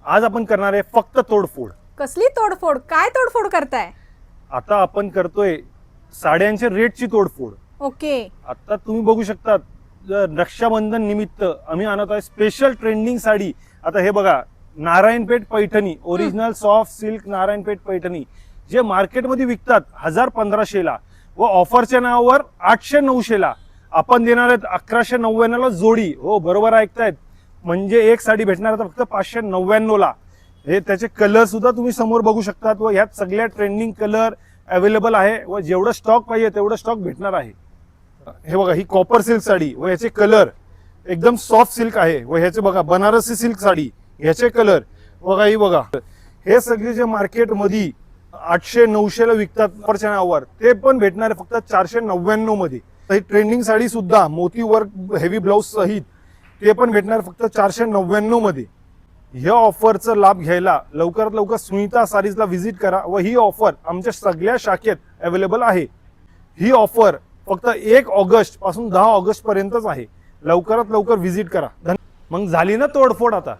आज आपण करणार आहे फक्त तोडफोड. कसली तोडफोड? काय तोडफोड करताय? आता आपण करतोय साड्यांच्या रेटची तोडफोड. ओके. आता तुम्ही बघू शकता रक्षाबंधन निमित्त आम्ही आणत आहे स्पेशल ट्रेंडिंग साडी. आता हे बघा, Narayanpeth Paithani, original soft silk Narayanpeth Paithani जे मार्केटमध्ये विकतात 1000-1500ला व ऑफरच्या नावावर 800-900ला आपण देणार आहेत 1199ला जोडी. हो बरोबर ऐकतायत, म्हणजे एक साडी भेटणार आहे फक्त 599ला. हे त्याचे कलर सुद्धा तुम्ही समोर बघू शकतात व ह्यात सगळ्या ट्रेंडिंग कलर अवेलेबल आहे व जेवढं स्टॉक पाहिजे तेवढं स्टॉक भेटणार आहे. हे बघा, ही कॉपर सिल्क साडी व याचे कलर एकदम सॉफ्ट सिल्क आहे व ह्याचे बघा बनारसी सिल्क साडी, ह्याचे कलर बघा. ही बघा, हे सगळे जे मार्केटमध्ये 800-900ला विकतात ऑफरच्या नावावर ते पण भेटणार आहे फक्त 499 मध्ये. ही ट्रेंडिंग साडी सुद्धा मोती वर्क हेवी ब्लाउज सहित ते पण भेटणार फक्त 499 मध्ये. ह्या ऑफरचा लाभ घ्यायला लवकरात लवकर सुनीता सारीजला व्हिजिट करा व ही ऑफर आमच्या सगळ्या शाखेत अवेलेबल आहे. ही ऑफर फक्त 1 ऑगस्ट पासून 10 ऑगस्ट पर्यंतच आहे. लवकरात लवकर व्हिजिट करा. मग झाली ना तोडफोड आता.